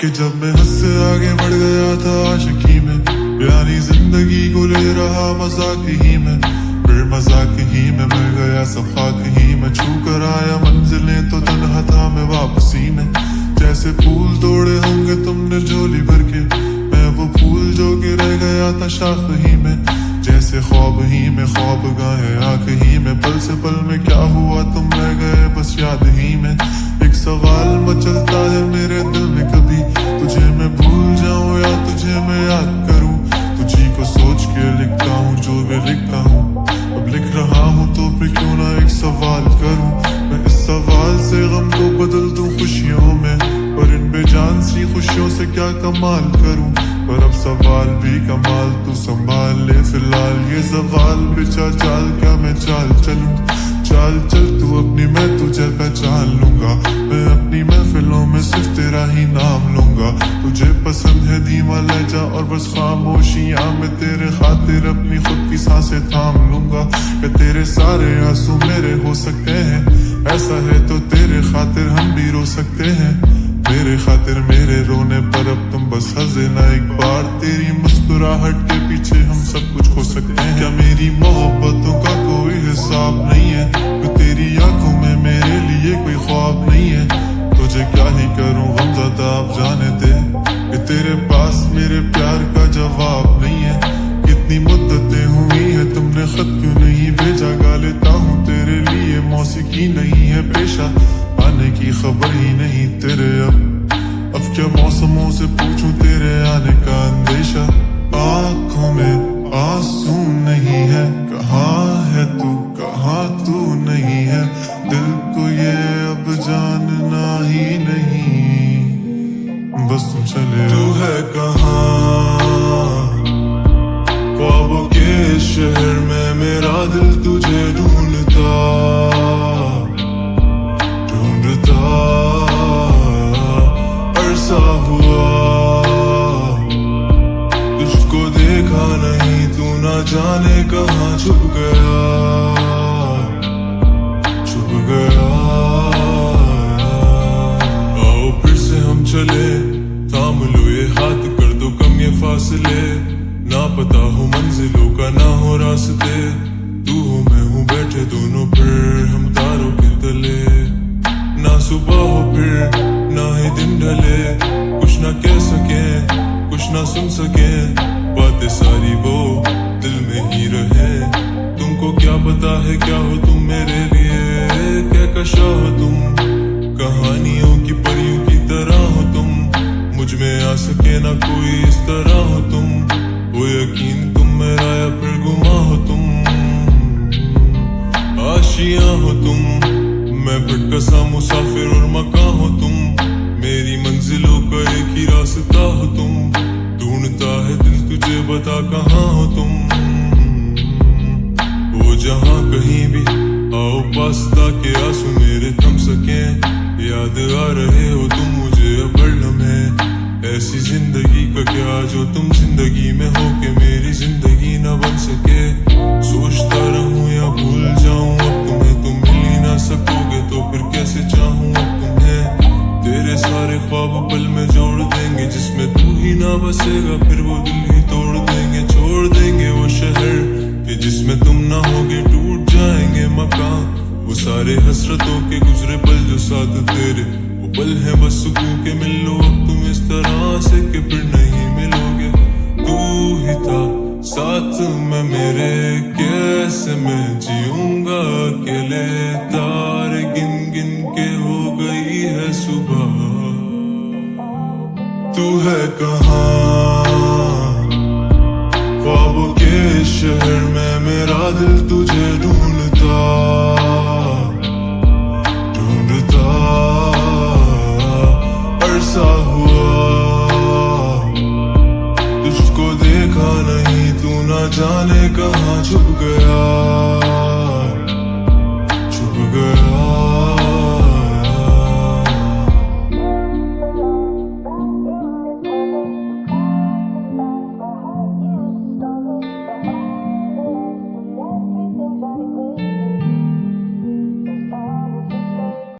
कि जब मैं हद से आगे बढ़ गया था आशिकी में, यानी जिंदगी को ले रहा मजाक ही में, फिर मजाक ही में मिल गया सब खाक ही में। छू कर आया मंजिलें तो तन्हा था मैं वापसी में, जैसे फूल तोड़े होंगे तुमने झोली भर के, मैं वो फूल जो कि रह गया था शाख ही में। जैसे ख्वाब ही में ख्वाब गाए आंख ही में, पल से पल में क्या हुआ तुम रह गए बस याद ही में। एक सवाल मचलता है मेरे दिल में, कभी तुझे मैं भूल जाऊं या तुझे मैं याद करूं। तुझी को सोच के लिखता हूँ जो भी लिखता हूँ, अब लिख रहा हूँ तो फिर क्यों ना एक सवाल करूं। मैं इस सवाल से गम को बदल दूं खुशियों में, पर इन बेजान सी खुशियों से क्या कमाल करूं। पर अब सवाल भी कमाल तू संभाल ले फिलहाल, ये सवाल बिचा चाल क्या मैं चाल चलूं। चाल चल तू अपनी, मैं तुझे पहचान लूंगा, मैं अपनी महफिलों में सिर्फ तेरा ही नाम लूंगा। तुझे पसंद है धीमा लहजा और बस खामोशियां, मैं तेरे खातिर अपनी खुद की सांसें थाम लूंगा। कि तेरे सारे आंसू मेरे हो सकते हैं, ऐसा है तो तेरे खातिर हम भी रो सकते हैं। मेरे खातिर मेरे रोने पर अब तुम बस हंसे ना एक बार, तेरी मुस्कुराहट के पीछे हम सब कुछ खो सकते हैं। क्या मेरी मोहब्बतों का कोई हिसाब नहीं है, तो तेरी आंखों में मेरे लिए कोई ख्वाब नहीं है। तुझे क्या ही करूं गमज़दा अब जाने दे, कि तेरे पास मेरे प्यार का जवाब नहीं है। कितनी मुद्दतें हुई है तुमने खत क्यों नहीं भेजा, गा लेता हूँ तेरे लिए मौसीकी नहीं है पेशा, आने की खबर ही नहीं तेरे। अब क्या मौसमों से पूछूं तेरे आने का अंदेशा। आंखों में आंसू नहीं है, कहाँ है तू कहाँ तू नहीं है, दिल को ये अब जानना ही नहीं, बस तुम चले। तू है कहाँ ख्वाबों के शहर में, मेरा दिल तुझे ढूंढता अरसा हुआ, तुझको देखा नहीं, तू ना जाने कहाँ छुप गया छुप गया। आओ फिर से हम चले, थाम लो ये हाथ, कर दो कम ये फासले, ना पता हो मंजिलों का ना हो रास्ते। तू हो मैं हूँ बैठे दोनों फिर हम तारों के तले, ना सुबह हो फिर ना ही दिन ढले, कुछ ना कह सके कुछ ना सुन सके, बातें सारी वो दिल में ही रहे। तुमको क्या पता है क्या हो तुम मेरे लिए, क्या कशा हो तुम, कहानियों की परियों की तरह हो तुम, मुझ में आ सके ना कोई इस तरह हो तुम। वो यकीन तुम मेरा या फिर गुमा हो तुम, आशियां हो तुम, मैं भटका सा मुसाफिर और मकां हो तुम, मेरी मंजिलों का एक ही रास्ता हो तुम। ढूंढता है दिल तुझे बता कहाँ हो तुम, वो जहाँ कहीं भी आओ पास ताकि आंसू मेरे थम सके। याद आ रहे हो तुम मुझे अब हर लम्हे, ऐसी जिंदगी का क्या जो तुम जिंदगी में हो के मेरी जिंदगी न बन सके। सोचता रहूं या भूल जाऊं अब तुम्हें, तुम मिल ही ना सकोगे तो फिर कैसे चाहूं अब तुम्हें। तेरे सारे ख्वाब पल में जोड़ देंगे, जिसमें तू ही ना बसेगा फिर वो दिल ही तोड़ देंगे। छोड़ देंगे वो शहर कि जिसमें तुम ना होगे, टूट जाएंगे मकान वो सारे हसरतों के गुजरे पल जो साथ तेरे, वो पल है बस सुकून के। मिल लो अब तुम इस तरह से कि फिर नहीं मिलोगे। तू ही था साथ में मेरे, कैसे मैं जीऊंगा अकेले, तारे गिन गिन के हो गई है सुबह। तू है कहाँ ख्वाबों के शहर में, मेरा दिल तुझे ढूंढता ढूंढता अरसा